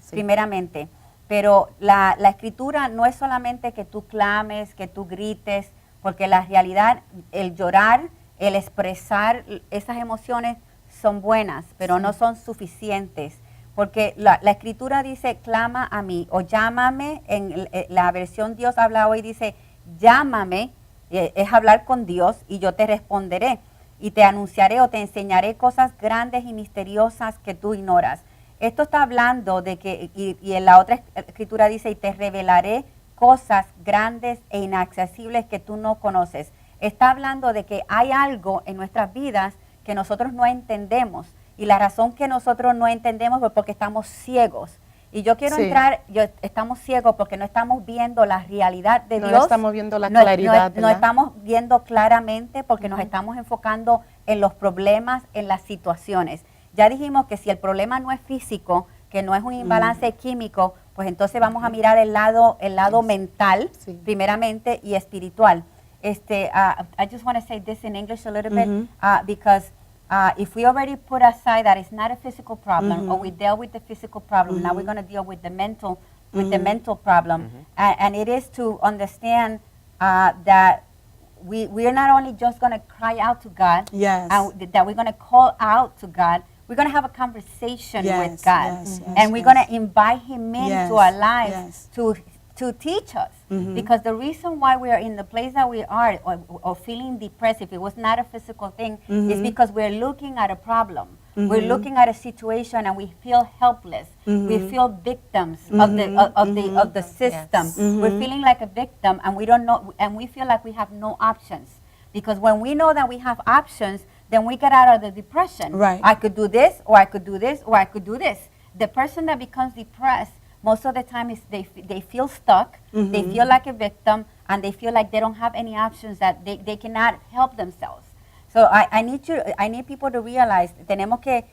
primeramente. Pero la escritura no es solamente que tú clames, que tú grites, porque la realidad, el llorar, el expresar esas emociones son buenas, pero no son suficientes. Porque la escritura dice: clama a mí, o llámame. En la versión Dios habla hoy dice: llámame, es hablar con Dios, y yo te responderé y te anunciaré o te enseñaré cosas grandes y misteriosas que tú ignoras. Esto está hablando de que, y en la otra escritura dice: y te revelaré cosas grandes e inaccesibles que tú no conoces. Está hablando de que hay algo en nuestras vidas que nosotros no entendemos, y la razón que nosotros no entendemos es porque estamos ciegos. Y yo quiero estamos ciegos porque no estamos viendo la realidad de Dios. No estamos viendo la claridad. No estamos viendo claramente porque nos estamos enfocando en los problemas, en las situaciones. Ya dijimos que si el problema no es físico, que no es un imbalance químico, pues entonces vamos a mirar el lado mental, primeramente, y espiritual. I just want to say this in English a little bit, because if we already put aside that it's not a physical problem, or we dealt with the physical problem, now we're going to deal with the mental problem, and it is to understand that we are not only just going to cry out to God, and that we're going to call out to God. We're going to have a conversation with God, and we're going to invite Him into our lives to teach us. Because the reason why we are in the place that we are, or feeling depressed, if it was not a physical thing, is because we're looking at a problem. We're looking at a situation and we feel helpless. We feel victims of the system. We're feeling like a victim, and we don't know, and we feel like we have no options. Because when we know that we have options, then we get out of the depression. Right. I could do this, or I could do this, or I could do this. The person that becomes depressed, most of the time is they feel stuck, they feel like a victim, and they feel like they don't have any options, that they cannot help themselves. So I need people to realize, tenemos que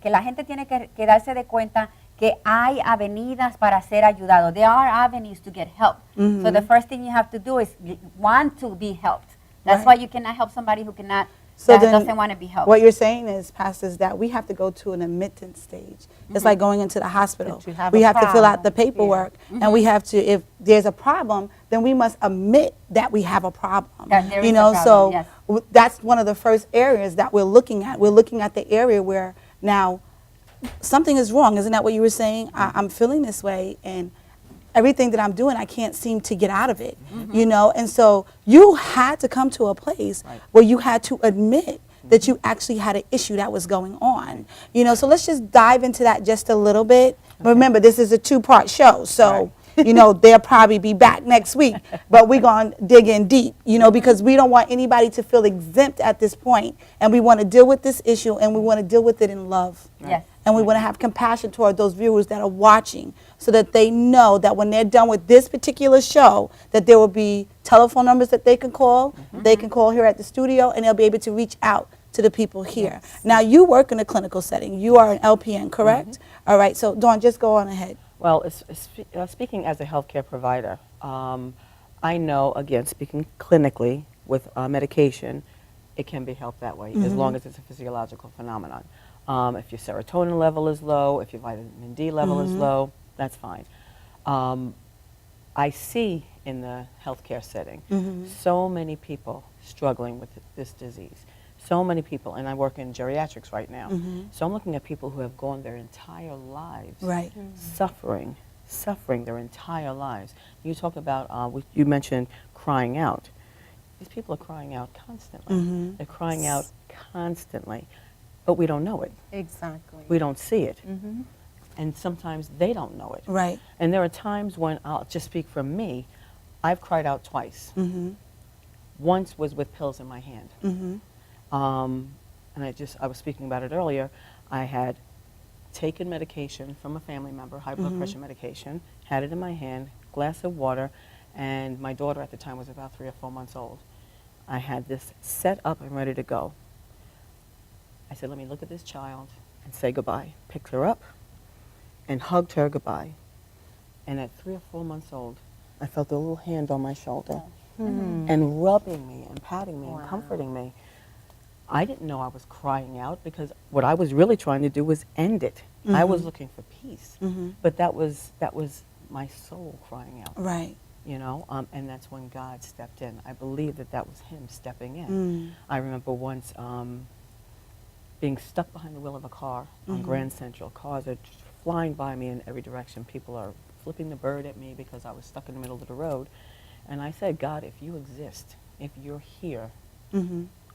la gente tiene que darse de cuenta que hay avenidas para ser ayudado. There are avenues to get help. So the first thing you have to do is want to be helped. That's why you cannot help somebody who cannot. That doesn't want to be helped. What you're saying is, Pastor, is that we have to go to an admittance stage. It's like going into the hospital. We have to fill out the paperwork, and we have to, if there's a problem, then we must admit that we have a problem. There you is know, a problem, so that's one of the first areas that we're looking at. We're looking at the area where now something is wrong. Isn't that what you were saying? I'm feeling this way, and everything that I'm doing, I can't seem to get out of it, you know? And so you had to come to a place where you had to admit that you actually had an issue that was going on, you know? So let's just dive into that just a little bit. Remember, this is a 2-part show, so, you know, they'll probably be back next week, but we're going to dig in deep, you know, because we don't want anybody to feel exempt at this point, and we want to deal with this issue, and we want to deal with it in love. Yes. And we want to have compassion toward those viewers that are watching, so that they know that when they're done with this particular show, that there will be telephone numbers that they can call. They can call here at the studio, and they'll be able to reach out to the people here. Now, you work in a clinical setting. You are an LPN, correct? All right. So, Dawn, just go on ahead. Well, speaking as a healthcare provider, I know, again, speaking clinically with medication, it can be helped that way, as long as it's a physiological phenomenon. If your serotonin level is low, if your vitamin D level is low, that's fine. I see in the healthcare setting so many people struggling with this disease. So many people, and I work in geriatrics right now, so I'm looking at people who have gone their entire lives suffering their entire lives. You talk about, you mentioned crying out. These people are crying out constantly. They're crying out constantly, but we don't know it. Exactly. We don't see it. And sometimes they don't know it. Right. And there are times when, I'll just speak for me, I've cried out twice. Once was with pills in my hand. And I was speaking about it earlier. I had taken medication from a family member, high blood pressure medication, had it in my hand, glass of water, and my daughter at the time was about 3 or 4 months old. I had this set up and ready to go. I said, let me look at this child and say goodbye. Picked her up and hugged her goodbye. And at 3 or 4 months old, I felt a little hand on my shoulder and rubbing me and patting me and comforting me. I didn't know I was crying out, because what I was really trying to do was end it. I was looking for peace, but that was my soul crying out. Right. You know, and that's when God stepped in. I believe that was Him stepping in. I remember once being stuck behind the wheel of a car on Grand Central. Cars are just flying by me in every direction. People are flipping the bird at me because I was stuck in the middle of the road. And I said, God, if you exist, if you're here,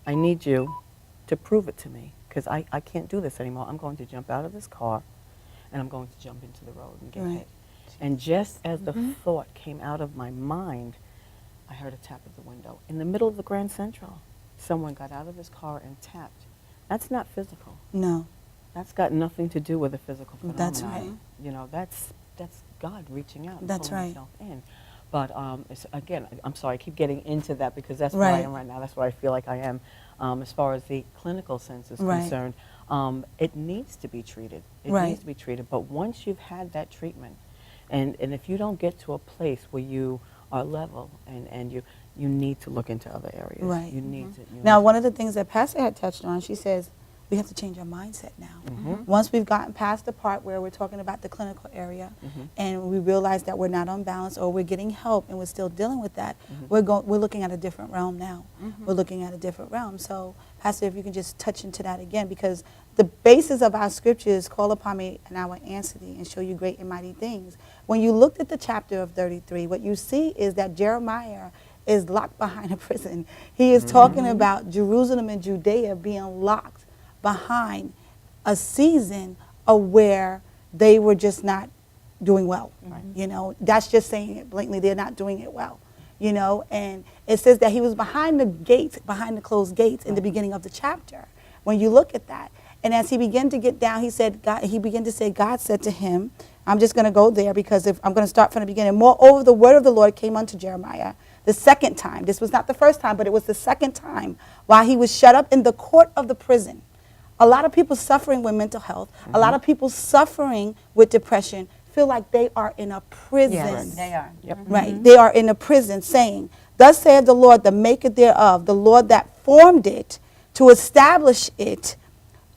I need you to prove it to me, because I can't do this anymore. I'm going to jump out of this car, and I'm going to jump into the road and get hit. And just as the thought came out of my mind, I heard a tap at the window. In the middle of the Grand Central, someone got out of his car and tapped. That's not physical. No. That's got nothing to do with a physical phenomenon. That's right. You know, that's God reaching out and That's pulling right. Himself in. But again, I'm sorry, I keep getting into that, because that's where I am right now. That's where I feel like I am. As far as the clinical sense is concerned, it needs to be treated. It needs to be treated. But once you've had that treatment, and if you don't get to a place where you are level and you need to look into other areas. Right. You need to. Now, one of the things that Pastor had touched on, she says, we have to change our mindset now. Once we've gotten past the part where we're talking about the clinical area, and we realize that we're not on balance, or we're getting help and we're still dealing with that, we're looking at a different realm now. We're looking at a different realm. So, Pastor, if you can just touch into that again, because the basis of our scriptures, call upon me and I will answer thee and show you great and mighty things. When you looked at the chapter of 33, what you see is that Jeremiah is locked behind a prison. He is talking about Jerusalem and Judea being locked behind a season of where they were just not doing well. You know, that's just saying it blatantly. They're not doing it well. You know, and it says that he was behind the gates, behind the closed gates in the beginning of the chapter. When you look at that, and as he began to get down, he began to say, God said to him, I'm just going to go there, because if I'm going to start from the beginning. Moreover, the word of the Lord came unto Jeremiah the second time. This was not the first time, but it was the second time, while he was shut up in the court of the prison. A lot of people suffering with mental health, a lot of people suffering with depression feel like they are in a prison. Yes, they are. Right. They are in a prison, saying, thus saith the Lord, the maker thereof, the Lord that formed it, to establish it,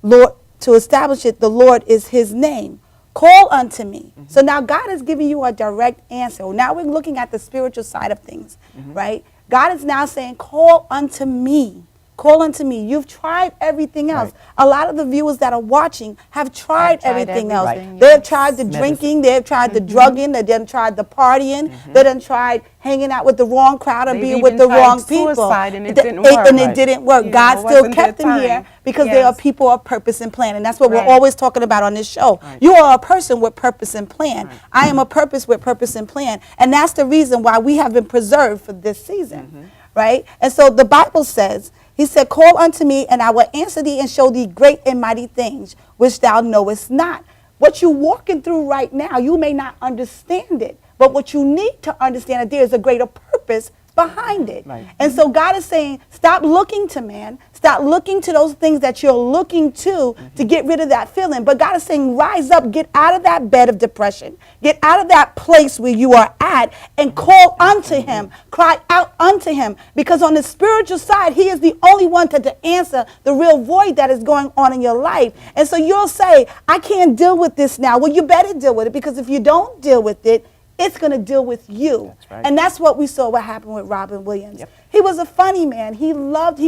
the Lord is his name. Call unto me. So now God is giving you a direct answer. Now we're looking at the spiritual side of things, right? God is now saying, call unto me. Call unto me. You've tried everything else. A lot of the viewers that are watching have tried everything else. everything, They have yes. tried the drinking. They have tried the drugging. They done tried the partying. They done tried hanging out with the wrong crowd and They've being with even the tried wrong people. suicide and it Th- didn't work. And it Right. didn't work. You God know, it still wasn't kept their them here time. because they are Yes. people of purpose and plan. And that's what Right. we're always talking about on this show. You are a person with purpose and plan. I am a purpose with purpose and plan. And that's the reason why we have been preserved for this season. Right? And so the Bible says, he said, call unto me, and I will answer thee and show thee great and mighty things, which thou knowest not. What you're walking through right now, you may not understand it, but what you need to understand is there is a greater purpose behind it. Right. And so God is saying, stop looking to man. Stop looking to those things that you're looking to get rid of that feeling. But God is saying, rise up, get out of that bed of depression. Get out of that place where you are at and call unto him. Cry out unto him. Because on the spiritual side, he is the only one to answer the real void that is going on in your life. And so you'll say, I can't deal with this now. Well, you better deal with it, because if you don't deal with it, it's going to deal with you. That's right. And that's what we saw what happened with Robin Williams. Yep. He was a funny man. He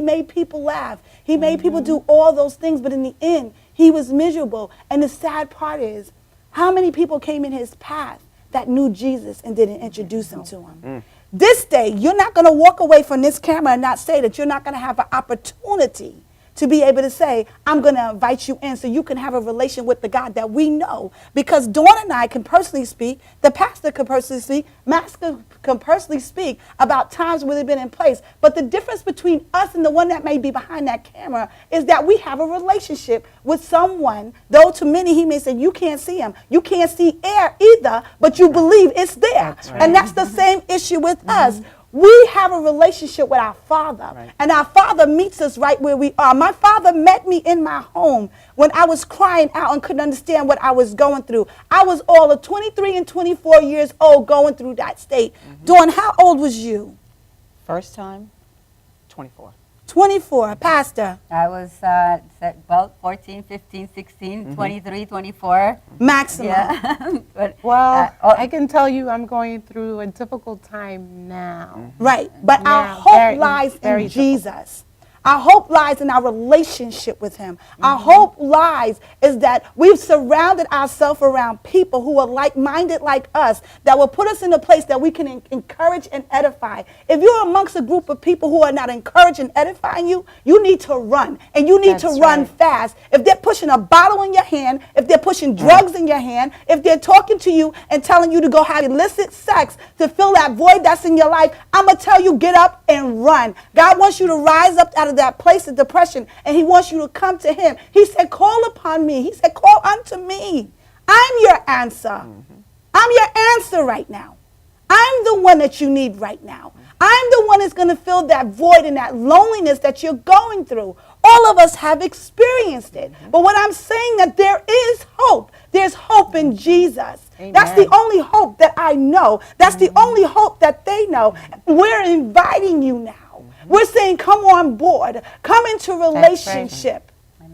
made people laugh. He made people do all those things. But in the end, he was miserable. And the sad part is, how many people came in his path that knew Jesus and didn't introduce him to him? This day, you're not going to walk away from this camera and not say that you're not going to have an opportunity to be able to say, I'm going to invite you in so you can have a relation with the God that we know. Because Dawn and I can personally speak, the pastor can personally speak, Master can personally speak about times where they've been in place. But the difference between us and the one that may be behind that camera is that we have a relationship with someone, though to many he may say, you can't see him. You can't see air either, but you believe it's there. And that's the same issue with us. We have a relationship with our Father, and our Father meets us right where we are. My Father met me in my home when I was crying out and couldn't understand what I was going through. I was all of 23 and 24 years old going through that state. Dawn, how old was you? First time, 24. 24, Pastor. I was about 14, 15, 16, 23, 24. Maximum. Yeah. But, Well, oh, I can tell you I'm going through a difficult time now. Right. But our Yeah, hope very- lies very in Jesus. Our hope lies in our relationship with him. Our hope lies is that we've surrounded ourselves around people who are like-minded like us, that will put us in a place that we can encourage and edify. If you're amongst a group of people who are not encouraging and edifying you, you need to run, and you need to That's run right. fast. If they're pushing a bottle in your hand, if they're pushing drugs in your hand, if they're talking to you and telling you to go have illicit sex to fill that void that's in your life, I'm going to tell you, get up and run. God wants you to rise up out of that place of depression, and he wants you to come to him. He said, call upon me. He said, call unto me. I'm your answer. I'm your answer right now. I'm the one that you need right now. I'm the one that's going to fill that void and that loneliness that you're going through. All of us have experienced it. But what I'm saying that there is hope. There's hope in Jesus. That's the only hope that I know. That's the only hope that they know. We're inviting you now. We're saying, come on board. Come into relationship.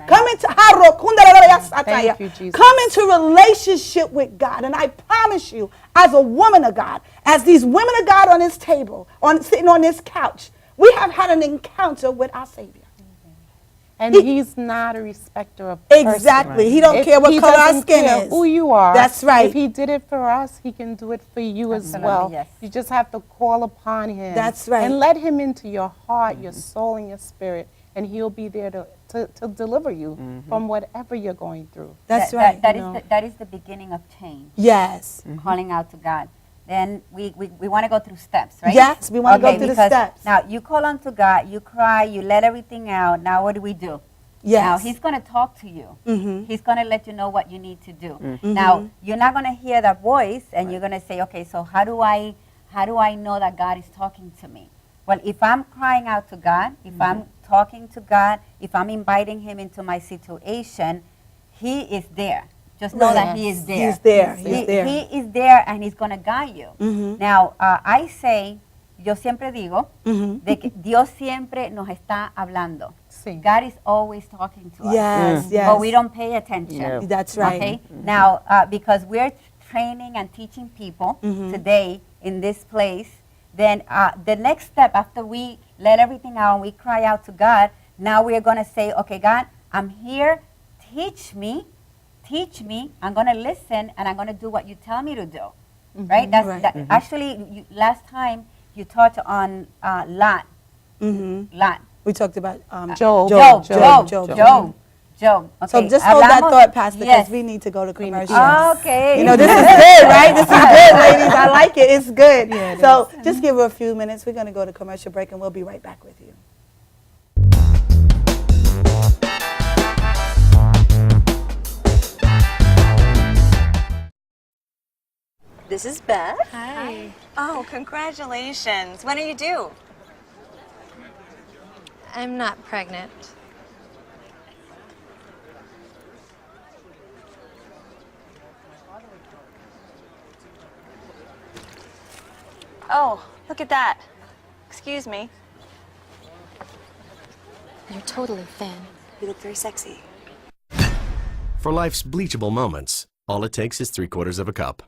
Come into Thank you, Jesus. Come into relationship with God. And I promise you, as a woman of God, as these women of God on this table, sitting on this couch, we have had an encounter with our Savior. And he's not a respecter of persons. Exactly. He don't If care what he color our doesn't skin care is. who you are. That's right. If he did it for us, he can do it for you as Absolutely, well. yes. You just have to call upon him. That's right. And let him into your heart, your soul, and your spirit. And he'll be there to deliver you from whatever you're going through. That's right. That is the beginning of change. Yes. Calling out to God. Then we want to go through steps, right? Yes, we want to go through the because steps. Now, you call on to God, you cry, you let everything out. Now, what do? Yes. Now, he's going to talk to you. Mhm. He's going to let you know what you need to do. Now, you're not going to hear that voice, and you're going to say, okay, so how do I know that God is talking to me? Well, if I'm crying out to God, if I'm talking to God, if I'm inviting him into my situation, he is there. Just know that he is there. He's there. He's there. He is there, and he's going to guide you. Mhm. Now, I say, yo siempre digo, Mhm. de que Dios siempre nos está hablando. Sí. God is always talking to us. Yes, yes. But we don't pay attention. No. That's right. Okay? Now, because we're training and teaching people today in this place, then the next step after we let everything out and we cry out to God, Now we are going to say, okay, God, I'm here. Teach me. I'm going to listen, and I'm going to do what you tell me to do. Right? That's Right. that, actually, last time you taught on Lot. Lot. We talked about Job. Job. Okay. So just hold that Hablamos- thought, Pastor, because Yes. we need to go to commercial. Okay. You know, this is good, right? This is good, ladies. I like it. It's good. Yeah, it So just give her a few minutes. We're going to go to commercial break, and we'll be right back with you. This is Beth. Hi. Oh, congratulations. When are you due? I'm not pregnant. Oh, look at that. Excuse me. You're totally thin. You look very sexy. For life's bleachable moments, all it takes is 3/4 of a cup.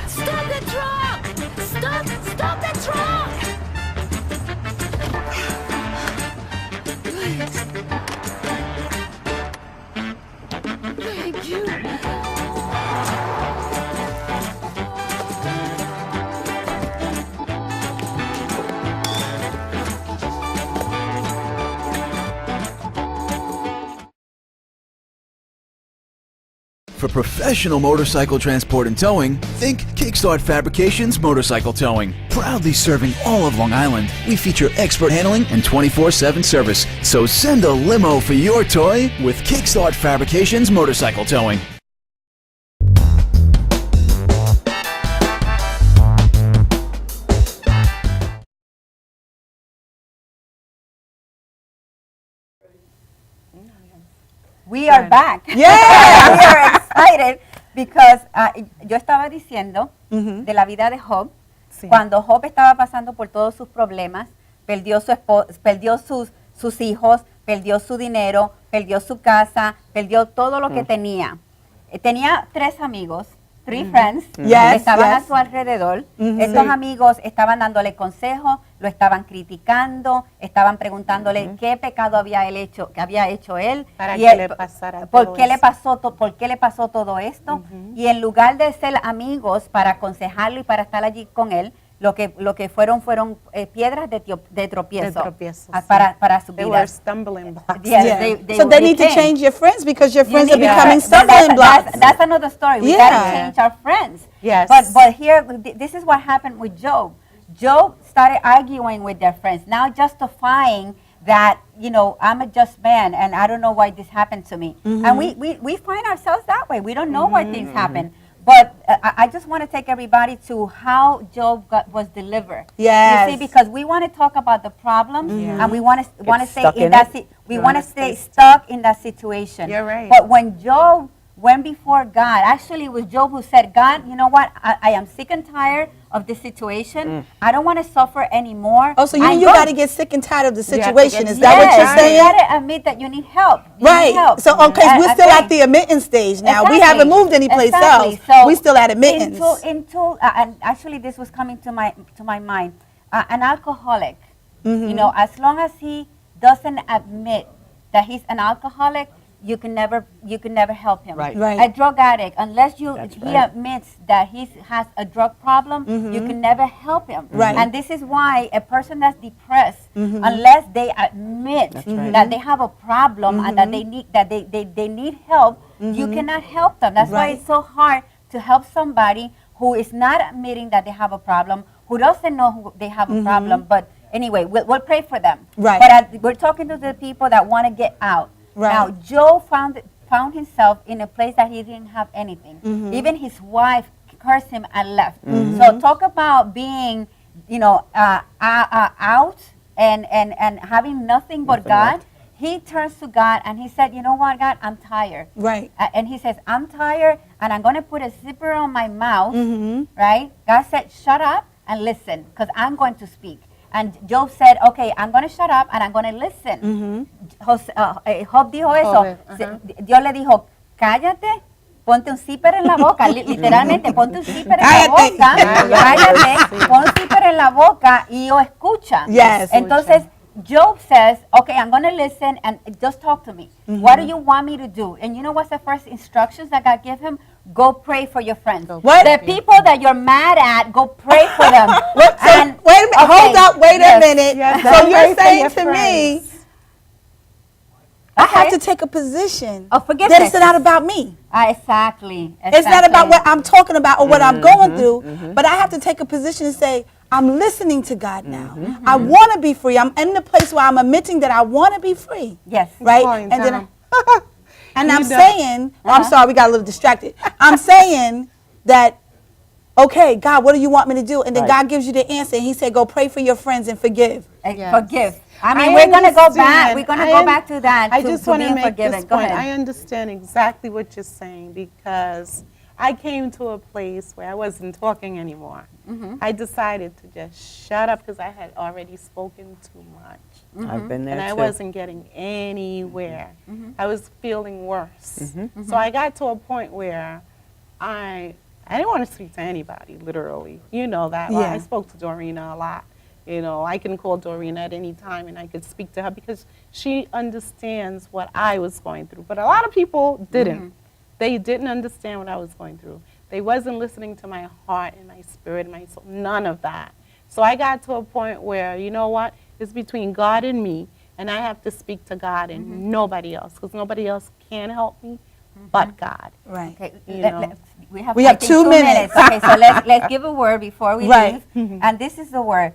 Stop the truck! Stop the truck! Thank you. For professional motorcycle transport and towing, think Kickstart Fabrications Motorcycle Towing. Proudly serving all of Long Island, we feature expert handling and 24/7 service. So send a limo for your toy with Kickstart Fabrications Motorcycle Towing. We are back. Yeah. We are excited because yo estaba diciendo de la vida de Job. Sí. Cuando Job estaba pasando por todos sus problemas, perdió perdió sus hijos, perdió su dinero, perdió su casa, perdió todo lo que tenía. Tenía 3 amigos, 3 friends, Yes, que estaban a yes. su alrededor. Estos amigos estaban dándole consejos, lo estaban criticando, estaban preguntándole qué pecado había hecho él. Para y que él- le pasara ¿Por todo qué le eso. pasó por qué le pasó todo esto? Y en lugar de ser amigos para aconsejarlo y para estar allí con él, lo que fueron piedras de tropiezo, De tropiezo, sí. para su They were vida. stumbling blocks. Yes, Yeah. they So they need to became. change your friends because your friends are You need- becoming That- stumbling blocks. That's another story. We Yeah. gotta change our friends. Yes. But here, this is what happened with Job. Job started arguing with their friends, now justifying that, you know, I'm a just man and I don't know why this happened to me. And we find ourselves that way. We don't know why things happen. But I just want to take everybody to how Job was delivered. Yes. You see, because we want to talk about the problems and we want to stay stuck in in that. it. We want to stay stuck in that situation. You're right. But when Job went before God, actually it was Job who said, God, you know what? I am sick and tired of this situation. I don't want to suffer anymore. Oh, so I'm you going- got to get sick and tired of the You have to situation. get- Is that what Yes, you're saying? You got to admit that you need help. You need Right. help. So, okay, we're still Okay. at the admittance stage now. We Exactly. haven't moved anyplace Exactly. else. So We're still at admittance. And actually, this was coming to my mind. An alcoholic, you know, as long as he doesn't admit that he's an alcoholic, you can never help him. Right. Right. A drug addict, unless he right. admits that he has a drug problem, you can never help him. Right. And this is why a person that's depressed, unless they admit right. that they have a problem and that they need help, you cannot help them. That's why Right. it's so hard to help somebody who is not admitting that they have a problem, who doesn't know they have a problem. But anyway, we'll pray for them. Right. But we're talking to the people that want to get out. Right. Now, Joe found himself in a place that he didn't have anything. Even his wife cursed him and left. So talk about being, out and having nothing but God. He turns to God and he said, you know what, God, I'm tired. Right. And he says, I'm tired and I'm going to put a zipper on my mouth, right? God said, shut up and listen because I'm going to speak. And Job said, okay, I'm going to shut up and I'm going to listen. Job dijo eso. Dios le dijo, cállate, ponte un zipper en la boca. Literalmente, ponte un zipper en la boca. Cállate, pon un zipper en la boca y yo escucha. Yes. Entonces, Job says, okay, I'm going to listen and just talk to me. What do you want me to do? And you know what's the first instructions that God gave him? Go pray for your friends. What? The people that you're mad at, go pray for them. Wait a minute. Hold up. Wait a minute. Yes, So you're pray for saying your to friends. me, I have to take a position of forgiveness. that it's not about me. Exactly. It's not about what I'm talking about or what I'm going through, but I have to take a position and say, I'm listening to God now. I want to be free. I'm in the place where I'm admitting that I want to be free. Yes. Right? And then I'm saying, I'm sorry, we got a little distracted. I'm saying that, okay, God, what do you want me to do? And then God gives you the answer. And he said, go pray for your friends and forgive. Forgive. I mean, we're going to go back. We're going to go back to that. I just want to make forgiven. this Go point. ahead. I understand exactly what you're saying because I came to a place where I wasn't talking anymore. I decided to just shut up because I had already spoken too much. I've been there and I too. wasn't getting anywhere. I was feeling worse. So I got to a point where I didn't want to speak to anybody, literally. You know that. Well, I spoke to Dorina a lot. You know, I can call Dorina at any time and I could speak to her because she understands what I was going through. But a lot of people didn't. They didn't understand what I was going through. They wasn't listening to my heart and my spirit and my soul, none of that. So I got to a point where, you know what, it's between God and me, and I have to speak to God and nobody else, because nobody else can help me but God. Right. Okay, You know. we have I think 2 minutes. Okay, so let's give a word before we leave. And this is the word.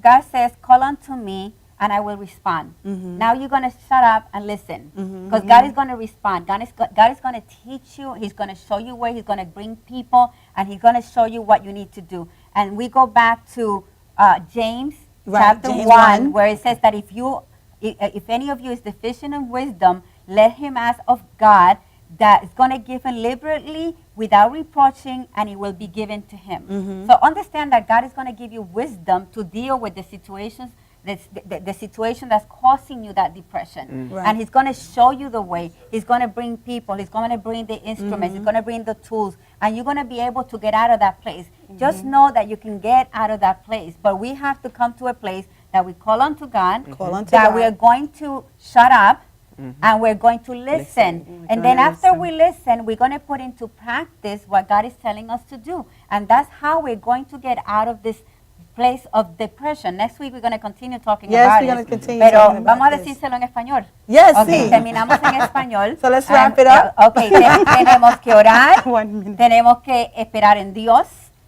God says, call unto me and I will respond. Now you're going to shut up and listen because God is going to respond. God is going to teach you. He's going to show you where. He's going to bring people and he's going to show you what you need to do. And we go back to James chapter James 1 where it says that if any of you is deficient in wisdom, let him ask of God that is going to give him liberally without reproaching, and it will be given to him. So understand that God is going to give you wisdom to deal with the situations, the situation that's causing you that depression. And he's going to show you the way. He's going to bring people. He's going to bring the instruments. He's going to bring the tools. And you're going to be able to get out of that place. Just know that you can get out of that place. But we have to come to a place that we call unto God, that we are going to shut up, and we're going to listen. And then after we listen, we're going to put into practice what God is telling us to do. And that's how we're going to get out of this place of depression. Next week we're going to continue talking about it. Yes, we're going to continue Pero talking about vamos a this. decírselo en español. Yes, Okay, sí. terminamos en español. So let's wrap it up. Okay, tenemos que orar, tenemos que esperar en Dios,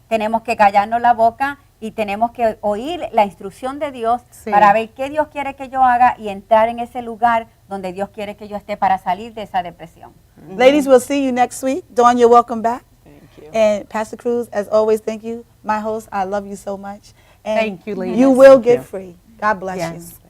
tenemos que callarnos la boca y tenemos que oír la instrucción de Dios para ver qué Dios quiere que yo haga y entrar en ese lugar donde Dios quiere que yo esté para salir de esa depresión. Ladies, we'll see you next week. Dawn, you're welcome back. Thank you. And Pastor Cruz, as always, thank you. My host, I love you so much. And Thank you, ladies. you will Thank you. get free. God bless you.